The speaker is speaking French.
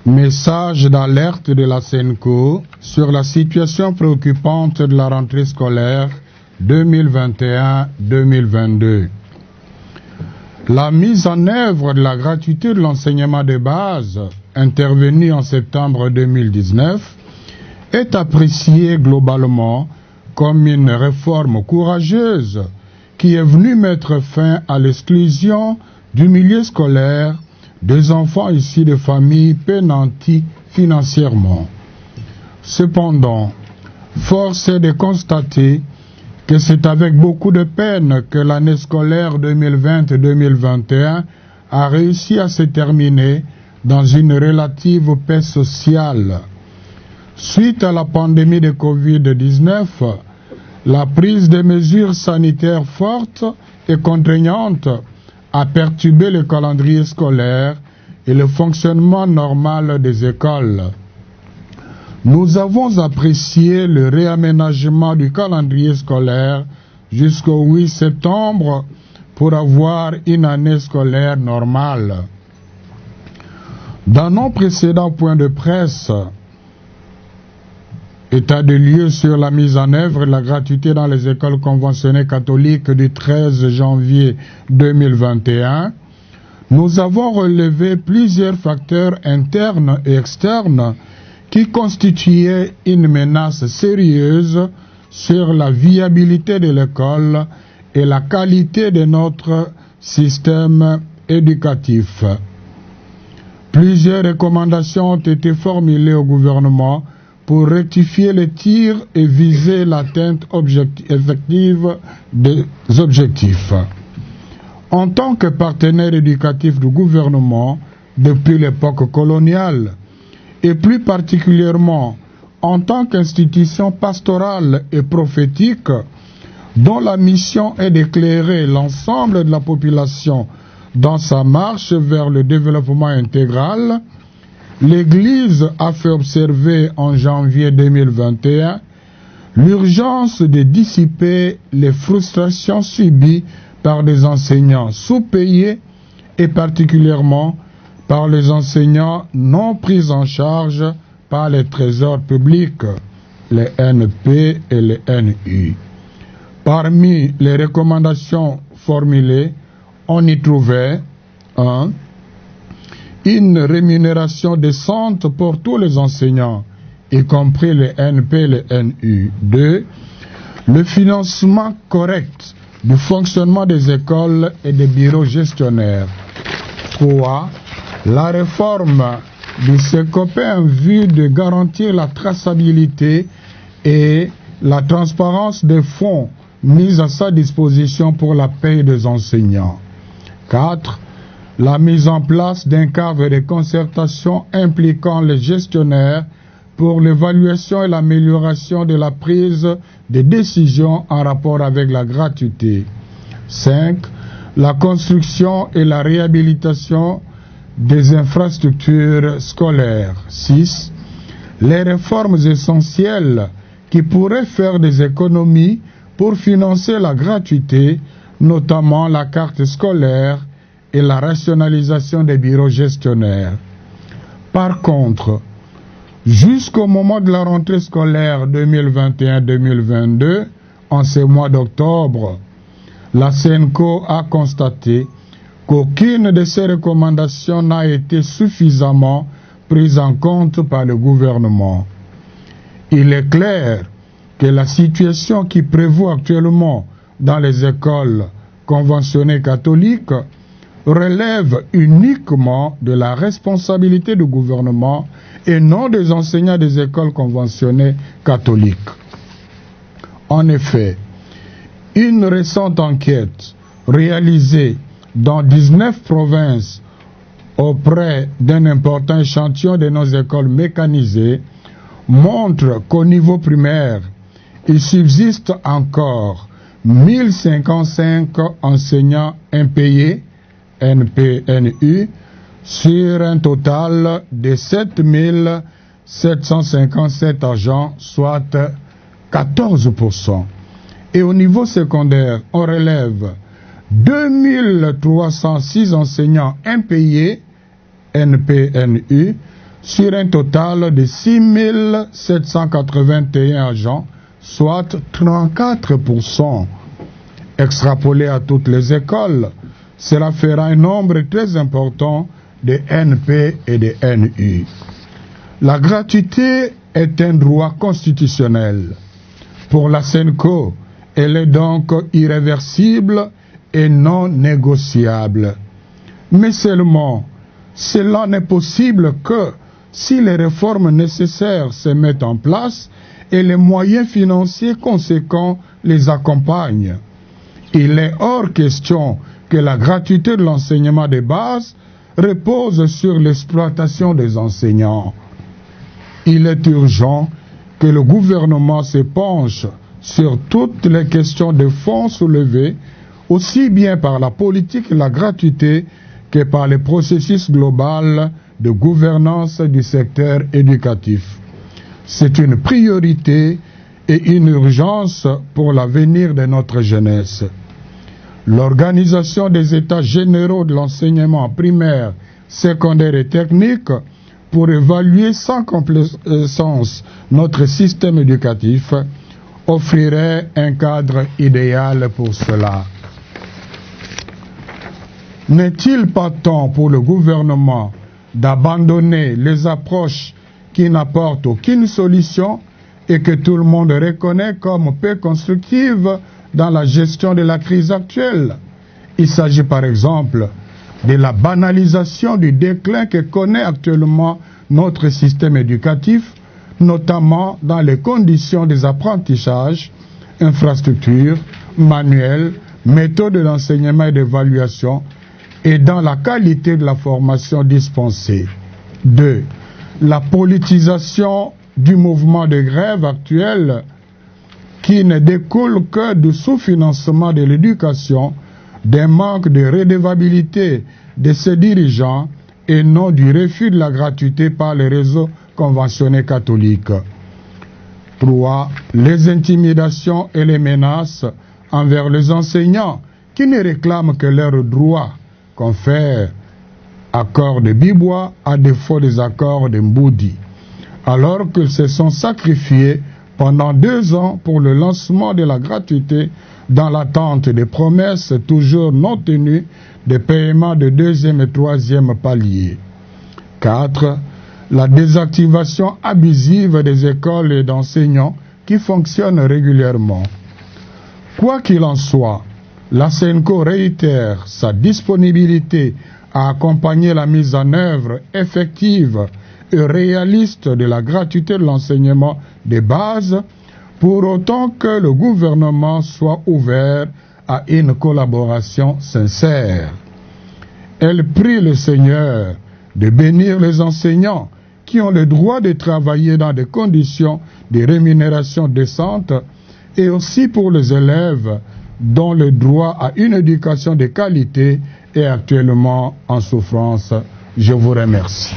Message d'alerte de la SENCO sur la situation préoccupante de la rentrée scolaire 2021-2022. La mise en œuvre de la gratuité de l'enseignement de base, intervenue en septembre 2019, est appréciée globalement comme une réforme courageuse qui est venue mettre fin à l'exclusion du milieu scolaire des enfants issus de familles peinantes financièrement. Cependant, force est de constater que c'est avec beaucoup de peine que l'année scolaire 2020-2021 a réussi à se terminer dans une relative paix sociale. Suite à la pandémie de Covid-19, la prise de mesures sanitaires fortes et contraignantes a perturbé le calendrier scolaire et le fonctionnement normal des écoles. Nous avons apprécié le réaménagement du calendrier scolaire jusqu'au 8 septembre pour avoir une année scolaire normale. Dans nos précédents points de presse, état de lieu sur la mise en œuvre de la gratuité dans les écoles conventionnées catholiques du 13 janvier 2021, nous avons relevé plusieurs facteurs internes et externes qui constituaient une menace sérieuse sur la viabilité de l'école et la qualité de notre système éducatif. Plusieurs recommandations ont été formulées au gouvernement pour rectifier les tirs et viser l'atteinte effective des objectifs. En tant que partenaire éducatif du gouvernement depuis l'époque coloniale, et plus particulièrement en tant qu'institution pastorale et prophétique dont la mission est d'éclairer l'ensemble de la population dans sa marche vers le développement intégral, l'Église a fait observer en janvier 2021 l'urgence de dissiper les frustrations subies par des enseignants sous-payés et particulièrement par les enseignants non pris en charge par les trésors publics, les NP et les NU. Parmi les recommandations formulées, on y trouvait 1. Une rémunération décente pour tous les enseignants, y compris les NP et les NU. 2. Le financement correct du fonctionnement des écoles et des bureaux gestionnaires. 3. La réforme du SECOPE en vue de garantir la traçabilité et la transparence des fonds mis à sa disposition pour la paie des enseignants. 4. La mise en place d'un cadre de concertation impliquant les gestionnaires pour l'évaluation et l'amélioration de la prise de décisions en rapport avec la gratuité. 5. La construction et la réhabilitation des infrastructures scolaires. 6. Les réformes essentielles qui pourraient faire des économies pour financer la gratuité, notamment la carte scolaire et la rationalisation des bureaux gestionnaires. Par contre, jusqu'au moment de la rentrée scolaire 2021-2022, en ce mois d'octobre, la SENCO a constaté qu'aucune de ces recommandations n'a été suffisamment prise en compte par le gouvernement. Il est clair que la situation qui prévaut actuellement dans les écoles conventionnées catholiques relève uniquement de la responsabilité du gouvernement et non des enseignants des écoles conventionnées catholiques. En effet, une récente enquête réalisée dans 19 provinces auprès d'un important échantillon de nos écoles mécanisées montre qu'au niveau primaire, il subsiste encore 1055 enseignants impayés, NPNU, sur un total de 7757 agents, soit 14%. Et au niveau secondaire, on relève 2306 enseignants impayés, NPNU, sur un total de 6 781 agents, soit 34%. Extrapolé à toutes les écoles, cela fera un nombre très important de NP et de NU. La gratuité est un droit constitutionnel. Pour la SENCO, elle est donc irréversible et non négociable. Mais seulement, cela n'est possible que si les réformes nécessaires se mettent en place et les moyens financiers conséquents les accompagnent. Il est hors question que la gratuité de l'enseignement de base repose sur l'exploitation des enseignants. Il est urgent que le gouvernement se penche sur toutes les questions de fond soulevées, aussi bien par la politique et la gratuité que par le processus global de gouvernance du secteur éducatif. C'est une priorité et une urgence pour l'avenir de notre jeunesse. L'organisation des états généraux de l'enseignement primaire, secondaire et technique pour évaluer sans complaisance notre système éducatif offrirait un cadre idéal pour cela. N'est-il pas temps pour le gouvernement d'abandonner les approches qui n'apportent aucune solution et que tout le monde reconnaît comme peu constructives dans la gestion de la crise actuelle? Il s'agit par exemple de la banalisation du déclin que connaît actuellement notre système éducatif, notamment dans les conditions des apprentissages, infrastructures, manuels, méthodes d'enseignement et d'évaluation, et dans la qualité de la formation dispensée. 2. La politisation du mouvement de grève actuel qui ne découle que du sous-financement de l'éducation, d'un manque de redevabilité de ses dirigeants et non du refus de la gratuité par les réseaux conventionnés catholiques. 3. Les intimidations et les menaces envers les enseignants qui ne réclament que leurs droits, confèrent accords de Bibois à défaut des accords de Mboudi, alors qu'ils se sont sacrifiés pendant 2 ans pour le lancement de la gratuité dans l'attente des promesses toujours non tenues de paiement de 2e et 3e paliers. 4. La désactivation abusive des écoles et d'enseignants qui fonctionnent régulièrement. Quoi qu'il en soit, la SENCO réitère sa disponibilité à accompagner la mise en œuvre effective et réaliste de la gratuité de l'enseignement de base, pour autant que le gouvernement soit ouvert à une collaboration sincère. Elle prie le Seigneur de bénir les enseignants qui ont le droit de travailler dans des conditions de rémunération décentes et aussi pour les élèves dont le droit à une éducation de qualité est actuellement en souffrance. Je vous remercie.